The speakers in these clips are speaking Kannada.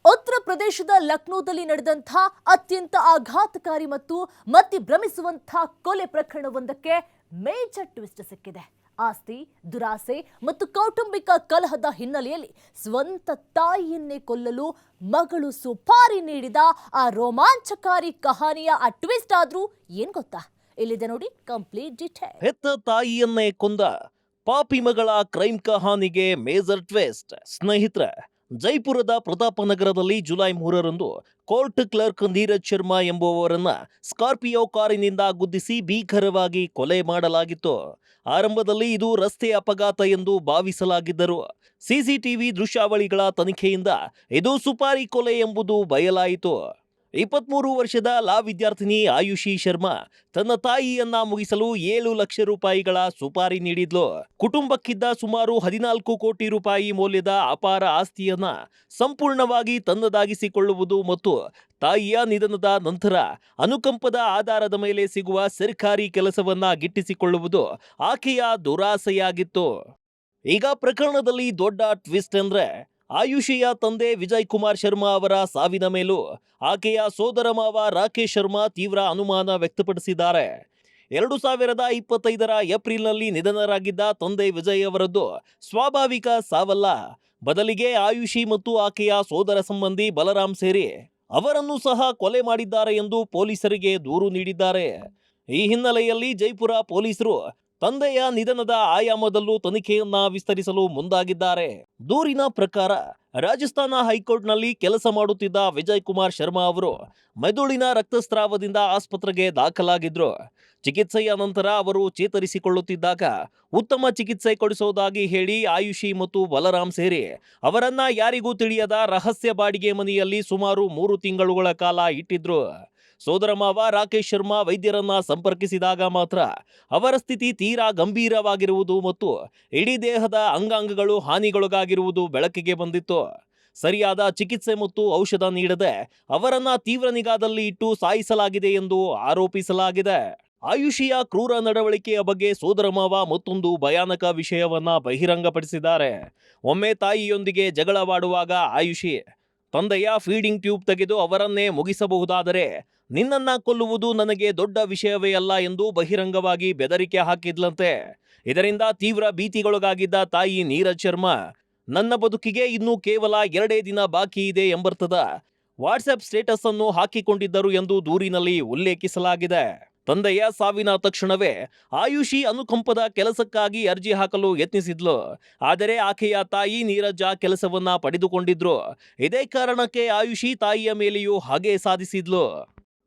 ಉತ್ತರ ಪ್ರದೇಶದ ಲಕ್ನೋದಲ್ಲಿ ನಡೆದಂತಹ ಅತ್ಯಂತ ಆಘಾತಕಾರಿ ಮತ್ತು ಭ್ರಮಿಸುವಂತಹ ಕೊಲೆ ಪ್ರಕರಣವೊಂದಕ್ಕೆ ಮೇಜರ್ ಟ್ವಿಸ್ಟ್ ಸಿಕ್ಕಿದೆ. ಆಸ್ತಿ, ದುರಾಸೆ ಮತ್ತು ಕೌಟುಂಬಿಕ ಕಲಹದ ಹಿನ್ನೆಲೆಯಲ್ಲಿ ಸ್ವಂತ ತಾಯಿಯನ್ನೇ ಕೊಲ್ಲಲು ಮಗಳು ಸುಪಾರಿ ನೀಡಿದ ಆ ರೋಮಾಂಚಕಾರಿ ಕಹಾನಿಯ ಆ ಟ್ವಿಸ್ಟ್ ಆದ್ರೂ ಏನ್ ಗೊತ್ತಾ? ಇಲ್ಲಿದೆ ನೋಡಿ ಕಂಪ್ಲೀಟ್ ಡೀಟೇಲ್. ಹೆತ್ತ ತಾಯಿಯನ್ನೇ ಕೊಂದ ಪಾಪಿ ಮಗಳ ಕ್ರೈಮ್ ಕಹಾನಿಗೆ ಮೇಜರ್ ಟ್ವಿಸ್ಟ್. ಸ್ನೇಹಿತರೆ, ಜೈಪುರದ ಪ್ರತಾಪನಗರದಲ್ಲಿ ಜುಲೈ 3ರಂದು ಕೋರ್ಟ್ ಕ್ಲರ್ಕ್ ನೀರಜ್ ಶರ್ಮಾ ಎಂಬುವವರನ್ನ ಸ್ಕಾರ್ಪಿಯೋ ಕಾರಿನಿಂದ ಗುದ್ದಿಸಿ ಭೀಕರವಾಗಿ ಕೊಲೆ ಮಾಡಲಾಗಿತ್ತು. ಆರಂಭದಲ್ಲಿ ಇದು ರಸ್ತೆ ಅಪಘಾತ ಎಂದು ಭಾವಿಸಲಾಗಿದ್ದರು. ಸಿಸಿಟಿವಿ ದೃಶ್ಯಾವಳಿಗಳ ತನಿಖೆಯಿಂದ ಇದು ಸುಪಾರಿ ಕೊಲೆ ಎಂಬುದು ಬಯಲಾಯಿತು. 23 ವರ್ಷದ ಲಾ ವಿದ್ಯಾರ್ಥಿನಿ ಆಯುಷಿ ಶರ್ಮಾ ತನ್ನ ತಾಯಿಯನ್ನ ಮುಗಿಸಲು 7 ಲಕ್ಷ ರೂಪಾಯಿಗಳ ಸುಪಾರಿ ನೀಡಿದ್ಲು. ಕುಟುಂಬಕ್ಕಿದ್ದ ಸುಮಾರು 14 ಕೋಟಿ ರೂಪಾಯಿ ಮೌಲ್ಯದ ಅಪಾರ ಆಸ್ತಿಯನ್ನ ಸಂಪೂರ್ಣವಾಗಿ ತನ್ನದಾಗಿಸಿಕೊಳ್ಳುವುದು ಮತ್ತು ತಾಯಿಯ ನಿಧನದ ನಂತರ ಅನುಕಂಪದ ಆಧಾರದ ಮೇಲೆ ಸಿಗುವ ಸರ್ಕಾರಿ ಕೆಲಸವನ್ನ ಗಿಟ್ಟಿಸಿಕೊಳ್ಳುವುದು ಆಕೆಯ ದುರಾಸೆಯಾಗಿತ್ತು. ಈಗ ಪ್ರಕರಣದಲ್ಲಿ ದೊಡ್ಡ ಟ್ವಿಸ್ಟ್ ಅಂದ್ರೆ ಆಯುಷಿಯ ತಂದೆ ವಿಜಯ್ ಕುಮಾರ್ ಶರ್ಮಾ ಅವರ ಸಾವಿನ ಮೇಲೂ ಆಕೆಯ ಸೋದರ ಮಾವ ರಾಕೇಶ್ ಶರ್ಮಾ ತೀವ್ರ ಅನುಮಾನ ವ್ಯಕ್ತಪಡಿಸಿದ್ದಾರೆ. 2025ರ ಏಪ್ರಿಲ್ನಲ್ಲಿ ನಿಧನರಾಗಿದ್ದ ತಂದೆ ವಿಜಯ್ ಅವರದ್ದು ಸ್ವಾಭಾವಿಕ ಸಾವಲ್ಲ, ಬದಲಿಗೆ ಆಯುಷಿ ಮತ್ತು ಆಕೆಯ ಸೋದರ ಸಂಬಂಧಿ ಬಲರಾಮ್ ಸೇರಿ ಅವರನ್ನು ಸಹ ಕೊಲೆ ಮಾಡಿದ್ದಾರೆ ಎಂದು ಪೊಲೀಸರಿಗೆ ದೂರು ನೀಡಿದ್ದಾರೆ. ಈ ಹಿನ್ನೆಲೆಯಲ್ಲಿ ಜೈಪುರ ಪೊಲೀಸರು ತಂದೆಯ ನಿಧನದ ಆಯಾಮದಲ್ಲೂ ತನಿಖೆಯನ್ನ ವಿಸ್ತರಿಸಲು ಮುಂದಾಗಿದ್ದಾರೆ. ದೂರಿನ ಪ್ರಕಾರ ರಾಜಸ್ಥಾನ ಹೈಕೋರ್ಟ್ನಲ್ಲಿ ಕೆಲಸ ಮಾಡುತ್ತಿದ್ದ ವಿಜಯ್ ಕುಮಾರ್ ಶರ್ಮಾ ಅವರು ಮೆದುಳಿನ ರಕ್ತಸ್ರಾವದಿಂದ ಆಸ್ಪತ್ರೆಗೆ ದಾಖಲಾಗಿದ್ರು. ಚಿಕಿತ್ಸೆಯ ನಂತರ ಅವರು ಚೇತರಿಸಿಕೊಳ್ಳುತ್ತಿದ್ದಾಗ ಉತ್ತಮ ಚಿಕಿತ್ಸೆ ಕೊಡಿಸುವುದಾಗಿ ಹೇಳಿ ಆಯುಷಿ ಮತ್ತು ಬಲರಾಮ್ ಸೇರಿ ಅವರನ್ನ ಯಾರಿಗೂ ತಿಳಿಯದ ರಹಸ್ಯ ಬಾಡಿಗೆ ಮನೆಯಲ್ಲಿ ಸುಮಾರು 3 ತಿಂಗಳುಗಳ ಕಾಲ ಇಟ್ಟಿದ್ರು. ಸೋದರ ಮಾವ ರಾಕೇಶ್ ಶರ್ಮಾ ವೈದ್ಯರನ್ನ ಸಂಪರ್ಕಿಸಿದಾಗ ಮಾತ್ರ ಅವರ ಸ್ಥಿತಿ ತೀರಾ ಗಂಭೀರವಾಗಿರುವುದು ಮತ್ತು ಇಡೀ ದೇಹದ ಅಂಗಾಂಗಗಳು ಹಾನಿಗೊಳಗಾಗಿರುವುದು ಬೆಳಕಿಗೆ ಬಂದಿತ್ತು. ಸರಿಯಾದ ಚಿಕಿತ್ಸೆ ಮತ್ತು ಔಷಧ ನೀಡದೆ ಅವರನ್ನ ತೀವ್ರ ನಿಗಾದಲ್ಲಿ ಇಟ್ಟು ಸಾಯಿಸಲಾಗಿದೆ ಎಂದು ಆರೋಪಿಸಲಾಗಿದೆ. ಆಯುಷಿಯ ಕ್ರೂರ ನಡವಳಿಕೆಯ ಬಗ್ಗೆ ಸೋದರ ಮಾವ ಮತ್ತೊಂದು ಭಯಾನಕ ವಿಷಯವನ್ನ ಬಹಿರಂಗಪಡಿಸಿದ್ದಾರೆ. ಒಮ್ಮೆ ತಾಯಿಯೊಂದಿಗೆ ಜಗಳವಾಡುವಾಗ ಆಯುಷಿ ತಂದೆಯ ಫೀಡಿಂಗ್ ಟ್ಯೂಬ್ ತೆಗೆದು ಅವರನ್ನೇ ಮುಗಿಸಬಹುದಾದರೆ ನಿನ್ನನ್ನ ಕೊಲ್ಲುವುದು ನನಗೆ ದೊಡ್ಡ ವಿಷಯವೇ ಅಲ್ಲ ಎಂದು ಬಹಿರಂಗವಾಗಿ ಬೆದರಿಕೆ ಹಾಕಿದ್ಲಂತೆ. ಇದರಿಂದ ತೀವ್ರ ಭೀತಿಗೊಳಗಾಗಿದ್ದ ತಾಯಿ ನೀರಜ್ ಶರ್ಮಾ ನನ್ನ ಬದುಕಿಗೆ ಇನ್ನೂ ಕೇವಲ 2 ದಿನ ಬಾಕಿ ಇದೆ ಎಂಬರ್ಥದ ವಾಟ್ಸ್ಆಪ್ ಸ್ಟೇಟಸ್ ಅನ್ನು ಹಾಕಿಕೊಂಡಿದ್ದರು ಎಂದು ದೂರಿನಲ್ಲಿ ಉಲ್ಲೇಖಿಸಲಾಗಿದೆ. ತಂದೆಯ ಸಾವಿನ ತಕ್ಷಣವೇ ಆಯುಷಿ ಅನುಕಂಪದ ಕೆಲಸಕ್ಕಾಗಿ ಅರ್ಜಿ ಹಾಕಲು ಯತ್ನಿಸಿದ್ಲು. ಆದರೆ ಆಕೆಯ ತಾಯಿ ನೀರಜ್ ಆ ಕೆಲಸವನ್ನ ಪಡೆದುಕೊಂಡಿದ್ರು. ಇದೇ ಕಾರಣಕ್ಕೆ ಆಯುಷಿ ತಾಯಿಯ ಮೇಲೆಯೂ ಹಾಗೆ ಸಾಧಿಸಿದ್ಲು.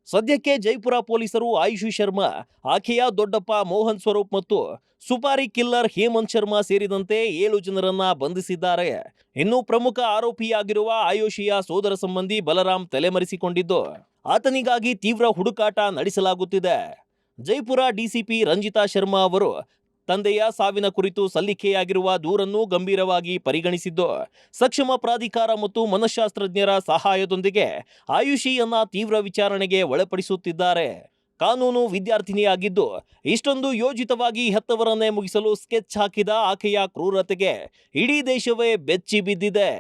ಸದ್ಯಕ್ಕೆ ಜೈಪುರ ಪೊಲೀಸರು ಆಯುಷಿ ಶರ್ಮಾ, ಆಕೆಯ ದೊಡ್ಡಪ್ಪ ಮೋಹನ್ ಸ್ವರೂಪ್ ಮತ್ತು ಸುಪಾರಿ ಕಿಲ್ಲರ್ ಹೇಮಂತ್ ಶರ್ಮಾ ಸೇರಿದಂತೆ 7 ಜನರನ್ನ ಬಂಧಿಸಿದ್ದಾರೆ. ಇನ್ನು ಪ್ರಮುಖ ಆರೋಪಿಯಾಗಿರುವ ಆಯುಷಿಯ ಸೋದರ ಸಂಬಂಧಿ ಬಲರಾಮ್ ತಲೆಮರೆಸಿಕೊಂಡಿದ್ದು ಆತನಿಗಾಗಿ ತೀವ್ರ ಹುಡುಕಾಟ ನಡೆಸಲಾಗುತ್ತಿದೆ. ಜೈಪುರ ಡಿಸಿಪಿ ರಂಜಿತಾ ಶರ್ಮಾ ಅವರು ತಂದೆಯ ಸಾವಿನ ಕುರಿತು ಸಲ್ಲಿಕೆಯಾಗಿರುವ ದೂರನ್ನು ಗಂಭೀರವಾಗಿ ಪರಿಗಣಿಸಿದ್ದು ಸಕ್ಷಮ ಪ್ರಾಧಿಕಾರ ಮತ್ತು ಮನಃಶಾಸ್ತ್ರಜ್ಞರ ಸಹಾಯದೊಂದಿಗೆ ಆಯುಷಿಯನ್ನ ತೀವ್ರ ವಿಚಾರಣೆಗೆ ಒಳಪಡಿಸುತ್ತಿದ್ದಾರೆ. ಕಾನೂನು ವಿದ್ಯಾರ್ಥಿನಿಯಾಗಿದ್ದು ಇಷ್ಟೊಂದು ಯೋಜಿತವಾಗಿ ಹೆತ್ತವರನ್ನೇ ಮುಗಿಸಲು ಸ್ಕೆಚ್ ಹಾಕಿದ ಆಕೆಯ ಕ್ರೂರತೆಗೆ ಇಡೀ ದೇಶವೇ ಬೆಚ್ಚಿ ಬಿದ್ದಿದೆ.